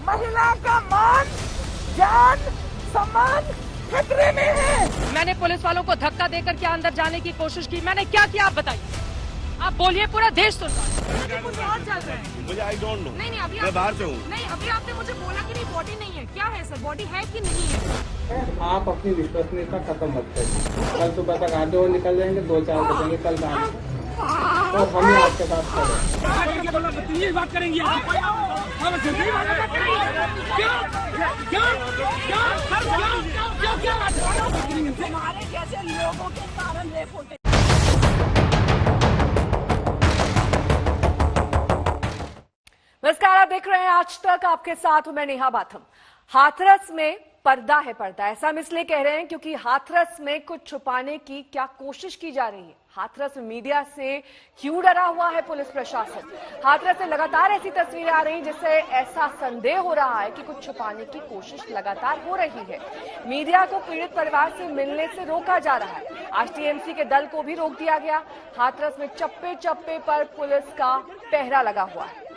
महिला का मान, जान, सम्मान खतरे में है। मैंने पुलिस वालों को धक्का देकर क्या अंदर जाने की कोशिश की? मैंने क्या किया आप बताइए, आप बोलिए, पूरा देश सुन रहा है। कुछ और चल रहा है। मुझे आई डोंट नो। नहीं अभी मैं बाहर से हूँ। नहीं अभी आपने मुझे बोला कि नहीं बॉडी नहीं है। क्या है सर, बॉडी है कि नहीं है? आप अपनी विश्वसनीयता खत्म मत करिए। कल सुबह तक आधे और निकल जाएंगे, 2-4 बजेंगे कल रात तो हम ही आपके साथ खड़े। बात करेंगे हमारे जैसे लोगों के कारण रेप होते। नमस्कार, आप देख रहे हैं आज तक, आपके साथ हूं मैं नेहा बाथम। हाथरस में पर्दा है पर्दा, ऐसा हम इसलिए कह रहे हैं क्योंकि हाथरस में कुछ छुपाने की क्या कोशिश की जा रही है। हाथरस मीडिया से क्यों डरा हुआ है पुलिस प्रशासन? हाथरस से लगातार ऐसी तस्वीरें आ रही जिससे ऐसा संदेह हो रहा है कि कुछ छुपाने की कोशिश लगातार हो रही है। मीडिया को पीड़ित परिवार से मिलने से रोका जा रहा है। आज टीएमसी के दल को भी रोक दिया गया। हाथरस में चप्पे चप्पे पर पुलिस का पहरा लगा हुआ है।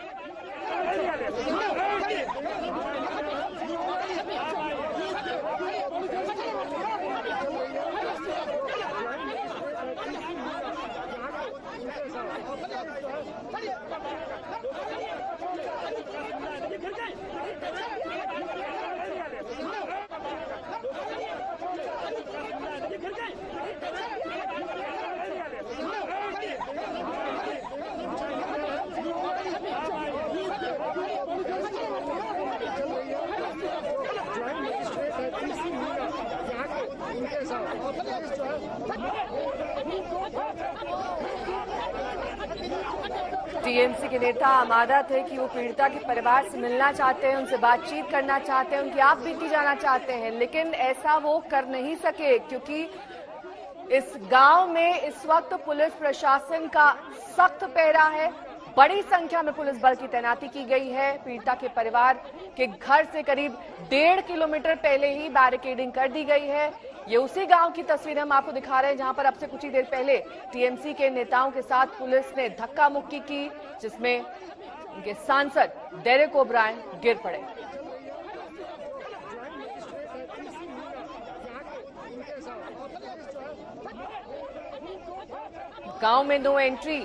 टीएमसी के नेता आमादा थे कि वो पीड़िता के परिवार से मिलना चाहते हैं, उनसे बातचीत करना चाहते हैं, उनकी आप बीती जाना चाहते हैं, लेकिन ऐसा वो कर नहीं सके क्योंकि इस गांव में इस वक्त पुलिस प्रशासन का सख्त पहरा है। बड़ी संख्या में पुलिस बल की तैनाती की गई है। पीड़िता के परिवार के घर से करीब 1.5 किलोमीटर पहले ही बैरिकेडिंग कर दी गई है। ये उसी गांव की तस्वीर हम आपको दिखा रहे हैं जहां पर अब से कुछ ही देर पहले टीएमसी के नेताओं के साथ पुलिस ने धक्का मुक्की की, जिसमें उनके सांसद डेरेक ओब्रायन गिर पड़े। गांव में नो एंट्री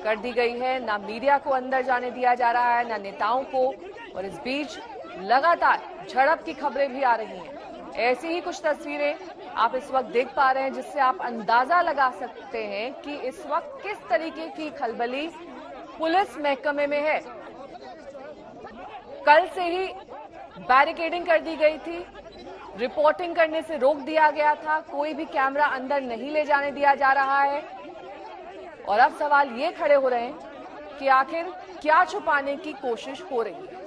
कर दी गई है, ना मीडिया को अंदर जाने दिया जा रहा है, ना नेताओं को, और इस बीच लगातार झड़प की खबरें भी आ रही हैं। ऐसी ही कुछ तस्वीरें आप इस वक्त देख पा रहे हैं जिससे आप अंदाजा लगा सकते हैं कि इस वक्त किस तरीके की खलबली पुलिस महकमे में है। कल से ही बैरिकेडिंग कर दी गई थी, रिपोर्टिंग करने से रोक दिया गया था, कोई भी कैमरा अंदर नहीं ले जाने दिया जा रहा है। और अब सवाल ये खड़े हो रहे हैं कि आखिर क्या छुपाने की कोशिश हो रही है।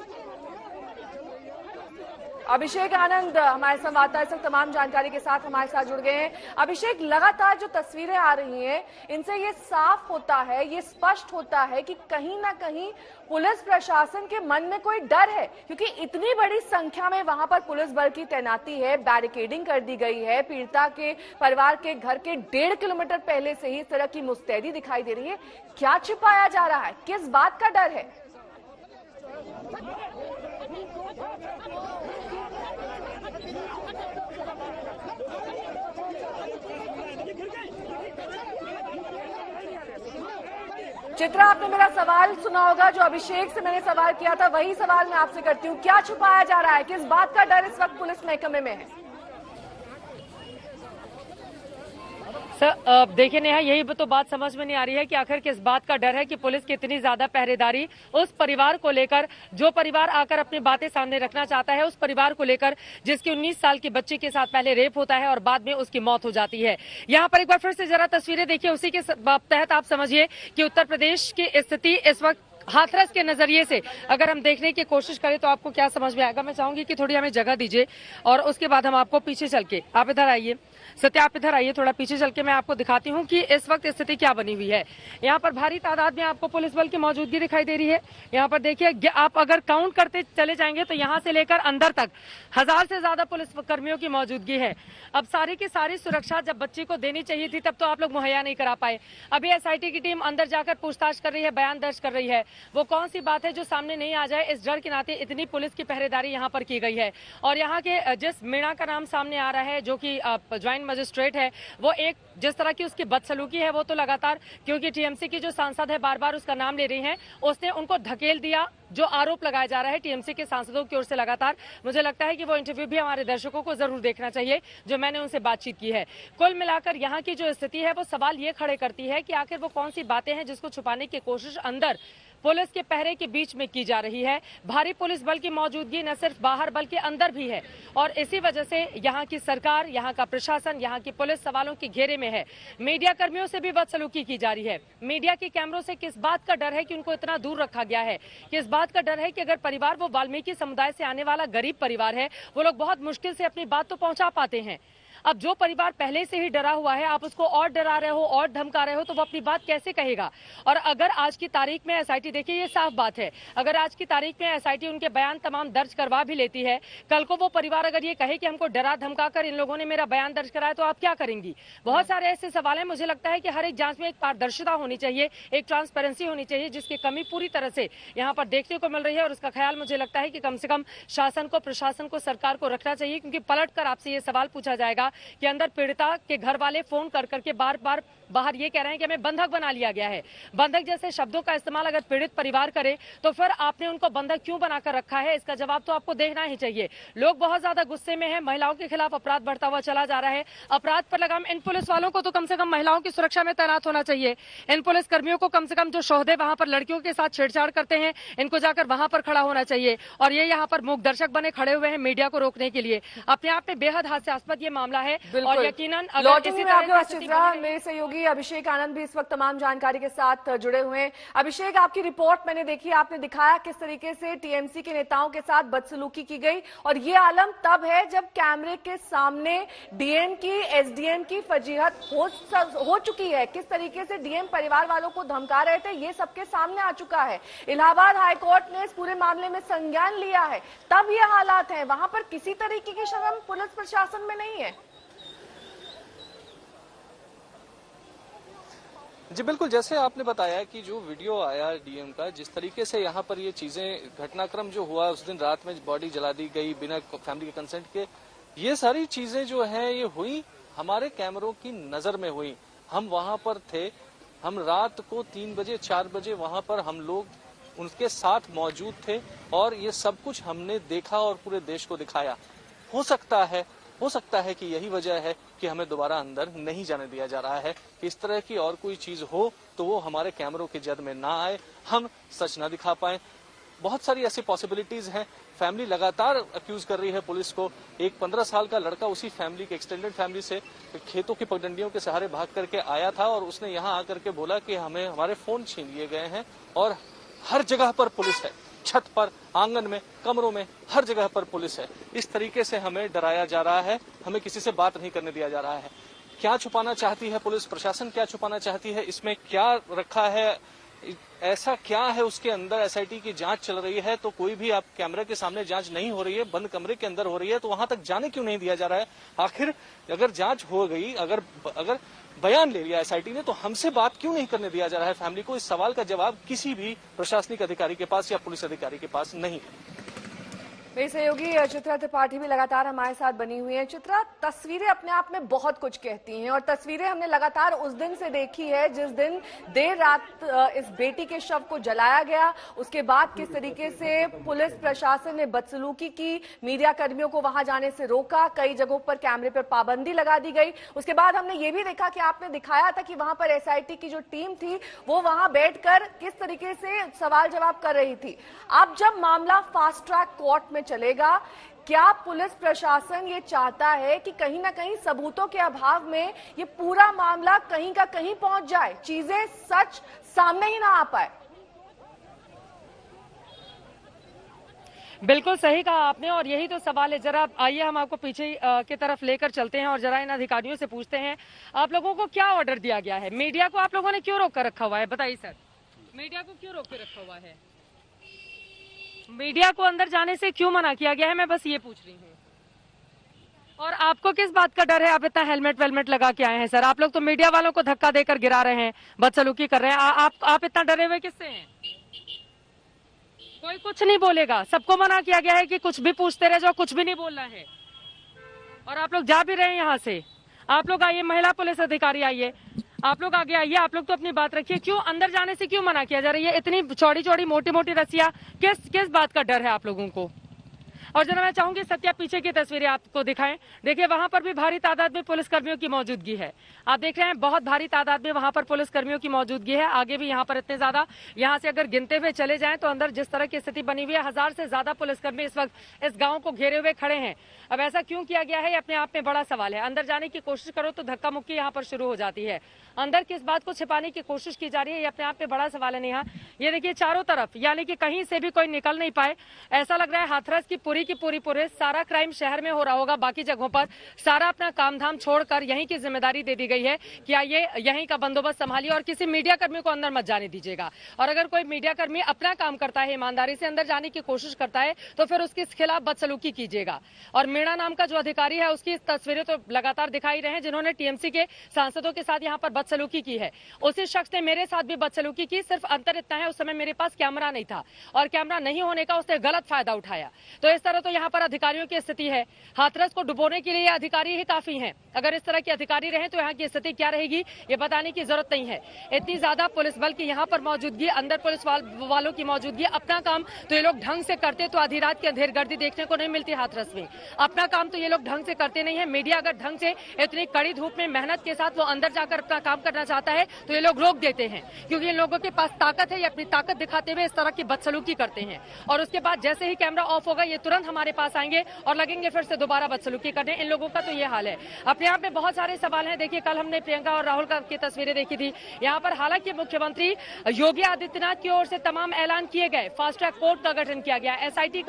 अभिषेक आनंद हमारे संवाददाता इस वक्त तमाम जानकारी के साथ हमारे साथ जुड़ गए हैं। अभिषेक, लगातार जो तस्वीरें आ रही हैं इनसे ये साफ होता है, ये स्पष्ट होता है कि कहीं ना कहीं पुलिस प्रशासन के मन में कोई डर है, क्योंकि इतनी बड़ी संख्या में वहां पर पुलिस बल की तैनाती है, बैरिकेडिंग कर दी गई है, पीड़िता के परिवार के घर के 1.5 किलोमीटर पहले से ही इस तरह की मुस्तैदी दिखाई दे रही है। क्या छिपाया जा रहा है, किस बात का डर है? चित्रा, आपने मेरा सवाल सुना होगा, जो अभिषेक से मैंने सवाल किया था वही सवाल मैं आपसे करती हूँ। क्या छुपाया जा रहा है, किस बात का डर इस वक्त पुलिस महकमे में है? सर देखिए नेहा, यही तो बात समझ में नहीं आ रही है कि आखिर किस बात का डर है कि पुलिस की इतनी ज्यादा पहरेदारी उस परिवार को लेकर, जो परिवार आकर अपनी बातें सामने रखना चाहता है, उस परिवार को लेकर जिसकी 19 साल की बच्ची के साथ पहले रेप होता है और बाद में उसकी मौत हो जाती है। यहाँ पर एक बार फिर से जरा तस्वीरें देखिए, उसी के तहत आप समझिए कि उत्तर प्रदेश की स्थिति इस वक्त हाथरस के नजरिए से अगर हम देखने की कोशिश करें तो आपको क्या समझ में आएगा। मैं चाहूंगी कि थोड़ी हमें जगह दीजिए और उसके बाद हम आपको पीछे चल के, आप इधर आइए सत्या, आप इधर आइए, थोड़ा पीछे चल के मैं आपको दिखाती हूँ कि इस वक्त स्थिति क्या बनी हुई है। यहाँ पर भारी तादाद में आपको पुलिस बल की मौजूदगी दिखाई दे रही है। यहाँ पर देखिए, आप अगर काउंट करते चले जाएंगे तो यहाँ से लेकर अंदर तक 1000 से ज्यादा पुलिस कर्मियों की मौजूदगी है। अब सारी की सारी सुरक्षा जब बच्ची को देनी चाहिए थी तब तो आप लोग मुहैया नहीं करा पाए। अभी एसआईटी की टीम अंदर जाकर पूछताछ कर रही है, बयान दर्ज कर रही है। वो कौन सी बात है जो सामने नहीं आ जाए, इस डर के नाते इतनी पुलिस की पहरेदारी यहाँ पर की गई है। और यहाँ के जिस मीणा का नाम सामने आ रहा है, जो कि ज्वाइंट मजिस्ट्रेट है, वो एक जिस तरह की उसकी बदसलूकी है, वो तो लगातार, क्योंकि टीएमसी की जो सांसद है बार बार उसका नाम ले रही हैं, उसने उनको धकेल दिया, जो आरोप लगाया जा रहा है टीएमसी के सांसदों की ओर से लगातार। मुझे लगता है कि वो इंटरव्यू भी हमारे दर्शकों को जरूर देखना चाहिए, जो मैंने उनसे बातचीत की है। कुल मिलाकर यहाँ की जो स्थिति है वो सवाल ये खड़े करती है कि आखिर वो कौन सी बातें हैं जिसको छुपाने की कोशिश अंदर पुलिस के पहरे के बीच में की जा रही है। भारी पुलिस बल की मौजूदगी न सिर्फ बाहर बल्कि अंदर भी है, और इसी वजह से यहाँ की सरकार, यहाँ का प्रशासन, यहाँ की पुलिस सवालों के घेरे में है। मीडिया कर्मियों से भी बदसलूकी की जा रही है। मीडिया के कैमरों से किस बात का डर है कि उनको इतना दूर रखा गया है, किस बात का डर है कि अगर परिवार वो वाल्मीकि समुदाय से आने वाला गरीब परिवार है, वो लोग बहुत मुश्किल से अपनी बात तो पहुंचा पाते हैं। अब जो परिवार पहले से ही डरा हुआ है, आप उसको और डरा रहे हो और धमका रहे हो, तो वो अपनी बात कैसे कहेगा। और अगर आज की तारीख में एसआईटी, देखिए ये साफ बात है, अगर आज की तारीख में एसआईटी उनके बयान तमाम दर्ज करवा भी लेती है, कल को वो परिवार अगर ये कहे कि हमको डरा धमका कर इन लोगों ने मेरा बयान दर्ज कराया, तो आप क्या करेंगी। बहुत सारे ऐसे सवाल हैं। मुझे लगता है कि हर एक जांच में एक पारदर्शिता होनी चाहिए, एक ट्रांसपेरेंसी होनी चाहिए, जिसकी कमी पूरी तरह से यहाँ पर देखने को मिल रही है। और उसका ख्याल मुझे लगता है कि कम से कम शासन को, प्रशासन को, सरकार को रखना चाहिए, क्योंकि पलट कर आपसे ये सवाल पूछा जाएगा कि अंदर पीड़िता के घर वाले फोन कर करके बार बार बाहर ये कह रहे हैं कि हमें बंधक बना लिया गया है। बंधक जैसे शब्दों का इस्तेमाल अगर पीड़ित परिवार करे, तो फिर आपने उनको बंधक क्यों बनाकर रखा है, इसका जवाब तो आपको देना ही चाहिए। लोग बहुत ज्यादा गुस्से में हैं, महिलाओं के खिलाफ अपराध बढ़ता हुआ चला जा रहा है। अपराध पर लगाम, इन पुलिस वालों को तो कम से कम महिलाओं की सुरक्षा में तैनात होना चाहिए। इन पुलिस कर्मियों को कम से कम जो शोहदे वहां पर लड़कियों के साथ छेड़छाड़ करते हैं, इनको जाकर वहां पर खड़ा होना चाहिए। और ये यहाँ पर मूक दर्शक बने खड़े हुए हैं मीडिया को रोकने के लिए। अपने आप में बेहद हास्यास्पद ये मामला है। और यकीनन अगर इसी तरह चित्रा, मेरे सहयोगी अभिषेक आनंद भी इस वक्त तमाम जानकारी के साथ जुड़े हुए हैं। अभिषेक, आपकी रिपोर्ट मैंने देखी, आपने दिखाया किस तरीके से टीएमसी के नेताओं के साथ बदसलूकी की गई, और ये आलम तब है जब कैमरे के सामने डीएम की, एसडीएम की फजीहत हो चुकी है। किस तरीके से डीएम परिवार वालों को धमका रहे थे, ये सबके सामने आ चुका है। इलाहाबाद हाईकोर्ट ने इस पूरे मामले में संज्ञान लिया है, तब ये हालात है। वहां पर किसी तरीके की शर्म पुलिस प्रशासन में नहीं है। जी बिल्कुल, जैसे आपने बताया कि जो वीडियो आया डीएम का, जिस तरीके से यहाँ पर ये चीजें, घटनाक्रम जो हुआ उस दिन रात में बॉडी जला दी गई बिना फैमिली के कंसेंट के, ये सारी चीजें जो हैं ये हुई हमारे कैमरों की नजर में हुई। हम वहां पर थे, हम रात को 3 बजे 4 बजे वहां पर हम लोग उनके साथ मौजूद थे, और ये सब कुछ हमने देखा और पूरे देश को दिखाया। हो सकता है कि यही वजह है कि हमें दोबारा अंदर नहीं जाने दिया जा रहा है। कि इस तरह की और कोई चीज हो तो वो हमारे कैमरों की जद में ना आए, हम सच ना दिखा पाए। बहुत सारी ऐसी पॉसिबिलिटीज हैं। फैमिली लगातार अक्यूज कर रही है पुलिस को। एक 15 साल का लड़का उसी फैमिली के, एक्सटेंडेड फैमिली से खेतों की पगडंडियों के सहारे भाग करके आया था, और उसने यहाँ आकर के बोला कि हमें हमारे फोन छीन लिए गए हैं। और हर जगह पर पुलिस है, छत पर, आंगन में, कमरों में, हर जगह पर पुलिस है। इस तरीके से हमें डराया जा रहा है, हमें किसी से बात नहीं करने दिया जा रहा है। क्या छुपाना चाहती है पुलिस प्रशासन, क्या छुपाना चाहती है, इसमें क्या रखा है, ऐसा क्या है उसके अंदर। एसआईटी की जांच चल रही है, तो कोई भी आप कैमरे के सामने जांच नहीं हो रही है, बंद कमरे के अंदर हो रही है, तो वहां तक जाने क्यों नहीं दिया जा रहा है। आखिर अगर जांच हो गई, अगर बयान ले लिया एसआईटी ने, तो हमसे बात क्यों नहीं करने दिया जा रहा है फैमिली को। इस सवाल का जवाब किसी भी प्रशासनिक अधिकारी के पास या पुलिस अधिकारी के पास नहीं है। मेरी सहयोगी चित्रा त्रिपाठी भी लगातार हमारे साथ बनी हुई है। चित्रा, तस्वीरें अपने आप में बहुत कुछ कहती हैं, और तस्वीरें हमने लगातार उस दिन से देखी है जिस दिन देर रात इस बेटी के शव को जलाया गया। उसके बाद किस तरीके से पुलिस प्रशासन ने बदसलूकी की, मीडिया कर्मियों को वहां जाने से रोका, कई जगहों पर कैमरे पर पाबंदी लगा दी गई। उसके बाद हमने ये भी देखा कि आपने दिखाया था कि वहां पर एसआईटी की जो टीम थी वो वहां बैठकर किस तरीके से सवाल जवाब कर रही थी। अब जब मामला फास्ट ट्रैक कोर्ट में चलेगा, क्या पुलिस प्रशासन ये चाहता है कि कहीं ना कहीं सबूतों के अभाव में ये पूरा मामला कहीं का कहीं पहुंच जाए, चीजें सच सामने ही ना आ पाए? बिल्कुल सही कहा आपने, और यही तो सवाल है। जरा आइए हम आपको पीछे की तरफ लेकर चलते हैं और जरा इन अधिकारियों से पूछते हैं, आप लोगों को क्या ऑर्डर दिया गया है, मीडिया को आप लोगों ने क्यों रोक कर रखा हुआ है, बताइए सर। मीडिया को क्यों रोक के रखा हुआ है, मीडिया को अंदर जाने से क्यों मना किया गया है, मैं बस ये पूछ रही हूँ। और आपको किस बात का डर है, आप इतना हेलमेट वेलमेट लगा के आए हैं सर। आप लोग तो मीडिया वालों को धक्का देकर गिरा रहे हैं, बदसलूकी कर रहे हैं, आप इतना डरे हुए किससे हैं? कोई कुछ नहीं बोलेगा, सबको मना किया गया है कि कुछ भी पूछते रह जाओ, कुछ भी नहीं बोलना है। और आप लोग जा भी रहे हैं यहाँ से। आप लोग आइए, महिला पुलिस अधिकारी आइए, आप लोग आगे आइए, आप लोग तो अपनी बात रखिए। क्यों अंदर जाने से क्यों मना किया जा रहा है? इतनी चौड़ी चौड़ी मोटी मोटी रस्सियां, किस बात का डर है आप लोगों को? और जरा मैं चाहूंगी सत्या पीछे की तस्वीरें आपको दिखाएं। देखिए वहां पर भी भारी तादाद में पुलिसकर्मियों की मौजूदगी है। आप देख रहे हैं बहुत भारी तादाद में वहां पर पुलिसकर्मियों की मौजूदगी है। आगे भी यहाँ पर इतने ज्यादा, यहाँ से अगर गिनते हुए चले जाएं तो अंदर जिस तरह की स्थिति बनी हुई है, 1000 से ज्यादा पुलिसकर्मी इस वक्त इस गाँव को घेरे हुए खड़े हैं। अब ऐसा क्यों किया गया है, ये अपने आप में बड़ा सवाल है। अंदर जाने की कोशिश करो तो धक्का मुक्की यहाँ पर शुरू हो जाती है। अंदर किस बात को छिपाने की कोशिश की जा रही है, ये अपने आप में बड़ा सवाल है। नेहा, ये देखिए चारों तरफ, यानी कि कहीं से भी कोई निकल नहीं पाए। ऐसा लग रहा है हाथरस की पूरी सारा क्राइम शहर में हो रहा होगा, बाकी जगहों पर सारा अपना काम धाम छोड़कर यहीं की जिम्मेदारी दे दी गई है कि आइए यहीं का बंदोबस्त संभालिए और किसी मीडिया कर्मी को अंदर मत जाने दीजिएगा। और अगर कोई मीडिया कर्मी अपना काम करता है, ईमानदारी से अंदर जाने की कोशिश करता है, तो फिर उसके खिलाफ बदसलूकी कीजिएगा। और मीणा नाम का जो अधिकारी है, उसकी तस्वीरें तो लगातार दिखाई रहे हैं, जिन्होंने टीएमसी के सांसदों के साथ यहाँ पर बदसलूकी की है। उसी शख्स ने मेरे साथ भी बदसलूकी की। सिर्फ अंतर इतना है, उस समय मेरे पास कैमरा नहीं था और कैमरा नहीं होने का उसने गलत फायदा उठाया। तो इस तरह तो यहाँ पर अधिकारियों की स्थिति है। हाथरस को डुबोने के लिए अधिकारी ही काफी हैं। अगर इस तरह के अधिकारी रहे तो यहाँ की स्थिति क्या रहेगी, ये बताने की जरूरत नहीं है। इतनी ज्यादा पुलिस बल की यहाँ पर मौजूदगी, अंदर पुलिस वालों की मौजूदगी, अपना काम तो ये लोग ढंग से करते तो आधी रात की अंधेरगर्दी देखने को नहीं मिलती हाथरस में। अपना काम तो ये लोग ढंग से करते नहीं है। मीडिया अगर ढंग से इतनी कड़ी धूप में मेहनत के साथ वो अंदर जाकर अपना काम करना चाहता है तो ये लोग रोक देते हैं, क्योंकि इन लोगों के पास ताकत है। ये अपनी ताकत दिखाते हुए इस तरह की बदसलूकी करते हैं और उसके बाद जैसे ही कैमरा ऑफ होगा ये तुरंत हमारे पास आएंगे और लगेंगे फिर से दोबारा बदसलूकी करने। इन लोगों का तो ये हाल है। अपने आप में बहुत सारे सवाल हैं। देखिए कल हमने प्रियंका और राहुल की तस्वीरें देखी थी यहाँ पर। हालांकि मुख्यमंत्री योगी आदित्यनाथ की ओर से तमाम ऐलान किए गए। फास्ट ट्रैक कोर्ट का गठन किया गया, एसआईटी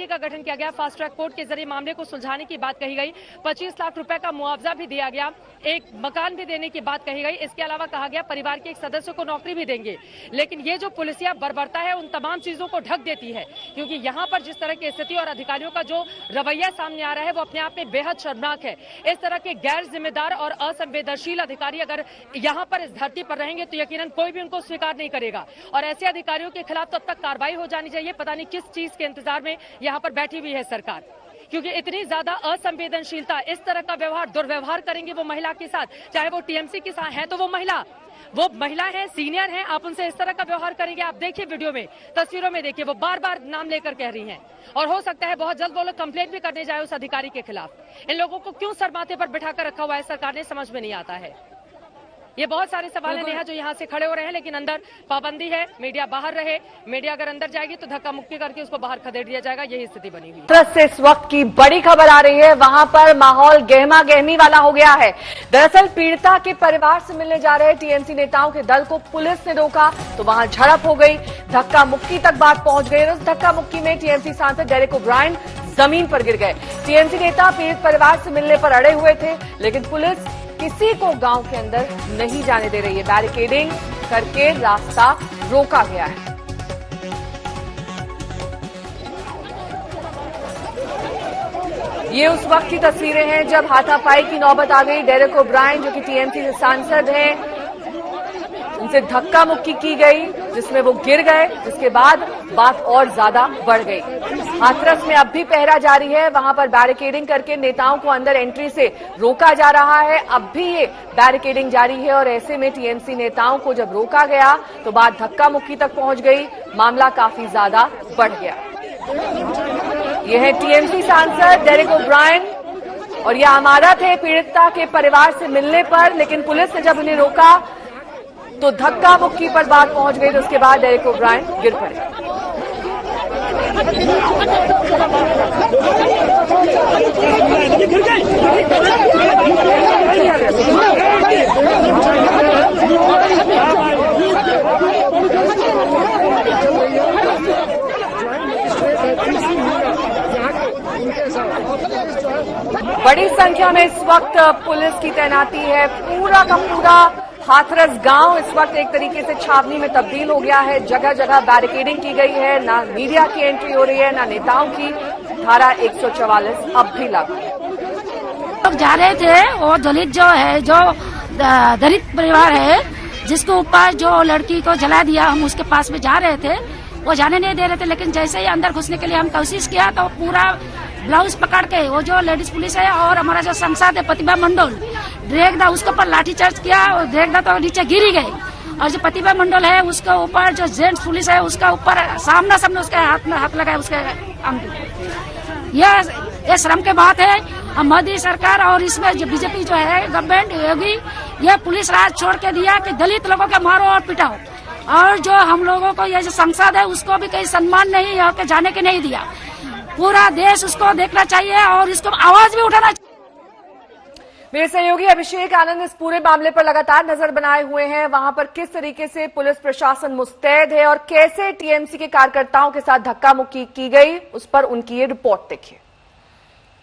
का गठन किया गया। फास्ट ट्रैक कोर्ट के जरिए मामले को सुलझाने की बात कही गई। 25 लाख रुपए का मुआवजा भी दिया गया, एक मकान भी देने की बात कही गई। इसके अलावा कहा गया परिवार के एक सदस्य को नौकरी भी देंगे। लेकिन ये जो पुलिसिया बर्बरता है उन तमाम चीजों को ढक देती है, क्योंकि यहाँ पर जिस तरह की स्थिति और अधिकारियों का जो रवैया सामने आ रहा है वो अपने आप में बेहद शर्मनाक है। इस तरह के गैर जिम्मेदार और असंवेदनशील अधिकारी अगर यहाँ पर इस धरती पर रहेंगे तो यकीनन कोई भी उनको स्वीकार नहीं करेगा और ऐसे अधिकारियों के खिलाफ तब तक कार्रवाई हो जानी चाहिए। पता नहीं किस चीज के इंतजार में यहाँ पर बैठी हुई है सरकार, क्योंकि इतनी ज्यादा असंवेदनशीलता, इस तरह का व्यवहार, दुर्व्यवहार करेंगे वो महिला के साथ, चाहे वो टीएमसी के साथ है तो वो महिला है, सीनियर है, आप उनसे इस तरह का व्यवहार करेंगे। आप देखिए वीडियो में, तस्वीरों में देखिए, वो बार बार नाम लेकर कह रही हैं और हो सकता है बहुत जल्द वो लोग कंप्लेंट भी करने जाए उस अधिकारी के खिलाफ। इन लोगों को क्यों सर माथे पर बिठाकर रखा हुआ है सरकार ने, समझ में नहीं आता है। ये बहुत सारे सवाल हैं नेहा जो यहाँ से खड़े हो रहे हैं, लेकिन अंदर पाबंदी है, मीडिया बाहर रहे। मीडिया अगर अंदर जाएगी तो धक्का मुक्की करके उसको बाहर खदेड़ दिया जाएगा। यही स्थिति बनी हुई है। हाथरस से इस वक्त की बड़ी खबर आ रही है, वहां पर माहौल गहमा गहमी वाला हो गया है। दरअसल पीड़िता के परिवार से मिलने जा रहे टीएमसी नेताओं के दल को पुलिस ने रोका तो वहां झड़प हो गई, धक्का मुक्की तक बात पहुंच गई। उस धक्का मुक्की में टीएमसी सांसद डेरेक ओब्रायन जमीन पर गिर गए। टीएमसी नेता पीड़ित परिवार से मिलने पर अड़े हुए थे, लेकिन पुलिस किसी को गांव के अंदर नहीं जाने दे रही है। बैरिकेडिंग करके रास्ता रोका गया है। ये उस वक्त की तस्वीरें हैं जब हाथापाई की नौबत आ गई। डेरेक ओब्रायन जो कि टीएमसी से सांसद हैं, उनसे धक्का मुक्की की गई जिसमें वो गिर गए, जिसके बाद बात और ज्यादा बढ़ गई। हाथरस में अब भी पहरा जारी है, वहां पर बैरिकेडिंग करके नेताओं को अंदर एंट्री से रोका जा रहा है। अब भी ये बैरिकेडिंग जारी है और ऐसे में टीएमसी नेताओं को जब रोका गया तो बात धक्का मुक्की तक पहुंच गई, मामला काफी ज्यादा बढ़ गया। ये है टीएमसी सांसद डेरेक ओब्रायन और ये अमानत थे पीड़िता के परिवार से मिलने पर, लेकिन पुलिस ने जब उन्हें रोका तो धक्का मुक्की पर बात पहुंच गई। तो उसके बाद डेरेक ओब्रायन गिर पड़े। बड़ी संख्या में इस वक्त पुलिस की तैनाती है। पूरा का पूरा हाथरस गांव इस वक्त एक तरीके से छावनी में तब्दील हो गया है। जगह जगह बैरिकेडिंग की गई है, ना मीडिया की एंट्री हो रही है, ना नेताओं की। धारा 144 अब भी लागू है। लोग जा रहे थे और दलित जो है, जो दलित परिवार है जिसके ऊपर जो लड़की को जला दिया, हम उसके पास में जा रहे थे। वो जाने नहीं दे रहे थे, लेकिन जैसे ही अंदर घुसने के लिए हम कोशिश किया तो पूरा ब्लाउज पकड़ के वो जो लेडीज पुलिस है और हमारा जो सांसद है प्रतिभा मंडल ड्रेगदा उसके ऊपर लाठीचार्ज किया और ड्रेगदा तो नीचे गिर ही गई। और जो प्रतिभा मंडल है उसके ऊपर जो जेंट्स पुलिस है उसका ऊपर सामने उसके हाथ में हाथ लगाए उसके ये शर्म की बात है। मोदी सरकार और इसमें जो बीजेपी जो है गवर्नमेंट योगी ये पुलिस राज छोड़ के दिया कि दलित लोगों के मारो और पिटाओ, और जो हम लोगों को ये जो सांसद है उसको भी कहीं सम्मान नहीं है और जाने के नहीं दिया। पूरा देश उसको देखना चाहिए और इसको आवाज भी उठाना चाहिए। मेरे सहयोगी अभिषेक आनंद इस पूरे मामले पर लगातार नजर बनाए हुए हैं। वहां पर किस तरीके से पुलिस प्रशासन मुस्तैद है और कैसे टीएमसी के कार्यकर्ताओं के साथ धक्का मुक्की की गई, उस पर उनकी ये रिपोर्ट देखिए।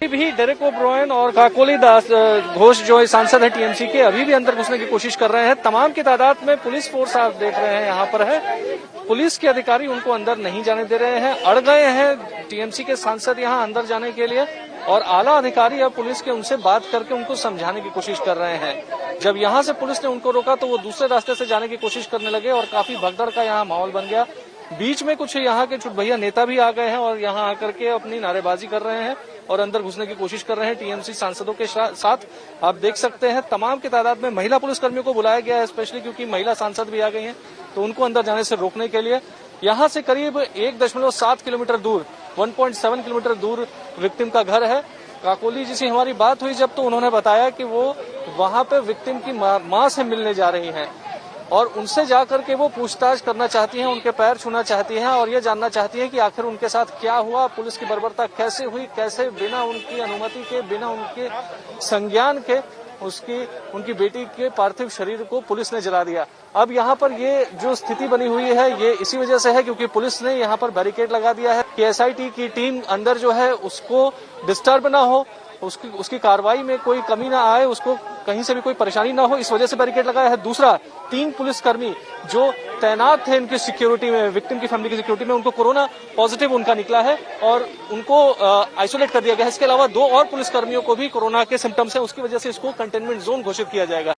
भी डेरेक ओब्रायन और काकोली दास घोष जो सांसद है टीएमसी के अभी भी अंदर घुसने की कोशिश कर रहे हैं। तमाम की तादाद में पुलिस फोर्स आप देख रहे हैं यहाँ पर है। पुलिस के अधिकारी उनको अंदर नहीं जाने दे रहे हैं, अड़ गए हैं टीएमसी के सांसद यहाँ अंदर जाने के लिए, और आला अधिकारी अब पुलिस के उनसे बात करके उनको समझाने की कोशिश कर रहे हैं। जब यहाँ से पुलिस ने उनको रोका तो वो दूसरे रास्ते से जाने की कोशिश करने लगे और काफी भगदड़ का यहाँ माहौल बन गया। बीच में कुछ यहाँ के चुटभैया नेता भी आ गए हैं और यहाँ आकर के अपनी नारेबाजी कर रहे हैं और अंदर घुसने की कोशिश कर रहे हैं टीएमसी सांसदों के साथ। आप देख सकते हैं तमाम की तादाद में महिला पुलिसकर्मियों को बुलाया गया है, स्पेशली क्योंकि महिला सांसद भी आ गई हैं, तो उनको अंदर जाने से रोकने के लिए। यहाँ से करीब 1.7 किलोमीटर दूर 1.7 किलोमीटर दूर विक्टिम का घर है। काकोली जी से हमारी बात हुई जब, तो उन्होंने बताया कि वो वहां पे विक्टिम की मां से मिलने जा रही हैं और उनसे जाकर के वो पूछताछ करना चाहती हैं, उनके पैर छूना चाहती हैं और ये जानना चाहती हैं कि आखिर उनके साथ क्या हुआ, पुलिस की बर्बरता कैसे हुई, कैसे बिना उनकी अनुमति के, बिना उनके संज्ञान के उनकी बेटी के पार्थिव शरीर को पुलिस ने जला दिया। अब यहाँ पर ये जो स्थिति बनी हुई है ये इसी वजह से है क्योंकि पुलिस ने यहाँ पर बैरिकेड लगा दिया है कि एसआईटी की टीम अंदर जो है उसको डिस्टर्ब ना हो, उसकी कार्रवाई में कोई कमी ना आए, उसको कहीं से भी कोई परेशानी ना हो, इस वजह से बैरिकेड लगाया है। दूसरा, 3 पुलिसकर्मी जो तैनात थे इनकी सिक्योरिटी में, विक्टिम की फैमिली की सिक्योरिटी में, उनको कोरोना पॉजिटिव उनका निकला है और उनको आइसोलेट कर दिया गया है। इसके अलावा 2 और पुलिसकर्मियों को भी कोरोना के सिम्टम्स हैं, उसकी वजह से इसको कंटेनमेंट जोन घोषित किया जाएगा।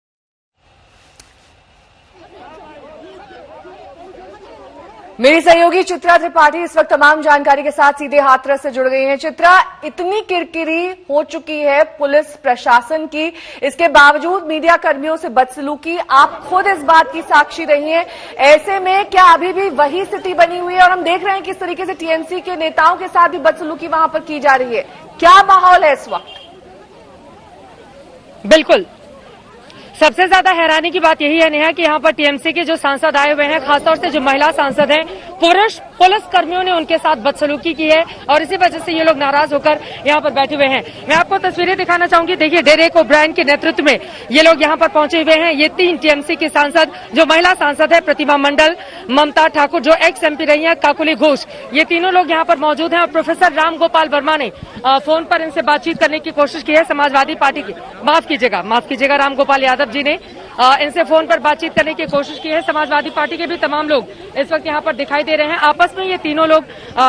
मेरी सहयोगी चित्रा त्रिपाठी इस वक्त तमाम जानकारी के साथ सीधे हाथरस से जुड़ गई हैं। चित्रा, इतनी किरकिरी हो चुकी है पुलिस प्रशासन की, इसके बावजूद मीडिया कर्मियों से बदसलूकी, आप खुद इस बात की साक्षी रही हैं। ऐसे में क्या अभी भी वही स्थिति बनी हुई है? और हम देख रहे हैं किस तरीके से टीएमसी के नेताओं के साथ भी बदसलूकी वहां पर की जा रही है। क्या माहौल है इस वक्त? बिल्कुल, सबसे ज्यादा हैरानी की बात यही है नेहा कि यहाँ पर टीएमसी के जो सांसद आए हुए हैं, खासतौर से जो महिला सांसद हैं, पुरुष पुलिस कर्मियों ने उनके साथ बदसलूकी की है और इसी वजह से ये लोग नाराज होकर यहाँ पर बैठे हुए हैं। मैं आपको तस्वीरें दिखाना चाहूंगी। देखिए, डेरेक ओब्रायन के नेतृत्व में ये लोग यहाँ पर पहुंचे हुए हैं। ये 3 टीएमसी के सांसद, जो महिला सांसद है प्रतिभा मंडल, ममता ठाकुर जो एक्स एमपी रही है, काकोली घोष, ये तीनों लोग यहाँ पर मौजूद हैं और प्रोफेसर राम गोपाल वर्मा ने फोन पर इनसे बातचीत करने की कोशिश की है। समाजवादी पार्टी की माफ कीजिएगा राम गोपाल यादव जी ने इनसे फोन पर बातचीत करने की कोशिश की है। समाजवादी पार्टी के भी तमाम लोग इस वक्त यहाँ पर दिखाई दे रहे हैं। आपस में ये तीनों लोग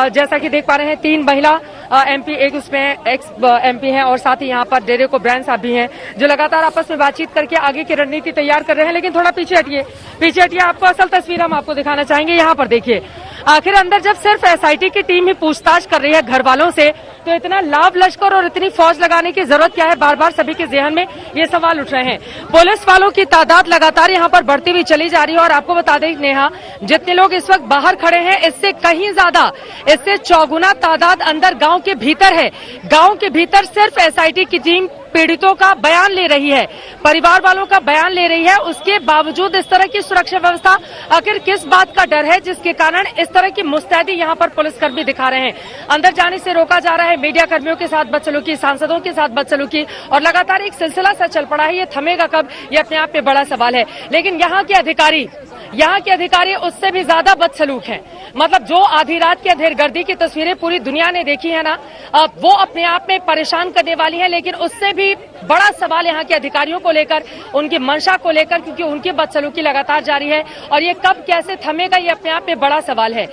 जैसा कि देख पा रहे हैं, 3 महिला एमपी, एक उसमें एक्स एमपी हैं और साथ ही यहाँ पर डेरेक ओब्रायन साहब भी हैं जो लगातार आपस में बातचीत करके आगे की रणनीति तैयार कर रहे हैं। लेकिन थोड़ा पीछे हटिए, आपको असल तस्वीर हम आपको दिखाना चाहेंगे। यहाँ पर देखिए, आखिर अंदर जब सिर्फ एसआईटी की टीम ही पूछताछ कर रही है घर वालों से, तो इतना लाभ लश्कर और इतनी फौज लगाने की जरूरत क्या है? बार बार सभी के जहन में ये सवाल उठ रहे हैं। पुलिस वालों की तादाद लगातार यहाँ पर बढ़ती हुई चली जा रही है और आपको बता दें नेहा, जितने लोग इस वक्त बाहर खड़े हैं इससे कहीं ज्यादा, इससे 4 गुना तादाद अंदर गांव के भीतर है। गांव के भीतर सिर्फ एसआईटी की टीम पीड़ितों का बयान ले रही है, परिवार वालों का बयान ले रही है। उसके बावजूद इस तरह की सुरक्षा व्यवस्था, आखिर किस बात का डर है जिसके कारण इस तरह की मुस्तैदी यहाँ पर पुलिसकर्मी दिखा रहे हैं? अंदर जाने से रोका जा रहा है, मीडिया कर्मियों के साथ बदसलूकी, सांसदों के साथ बदसलूकी और लगातार एक सिलसिला सा चल पड़ा है। ये थमेगा कब, ये अपने आप में बड़ा सवाल है। लेकिन यहाँ के अधिकारी उससे भी ज्यादा बदसलूक हैं। मतलब जो आधी रात की अंधेरगर्दी की तस्वीरें पूरी दुनिया ने देखी है ना, वो अपने आप में परेशान करने वाली है। लेकिन उससे भी बड़ा सवाल यहाँ के अधिकारियों को लेकर, उनकी मंशा को लेकर, क्योंकि उनकी बदसलूकी लगातार जारी है और ये कब कैसे थमेगा, ये अपने आप में बड़ा सवाल है।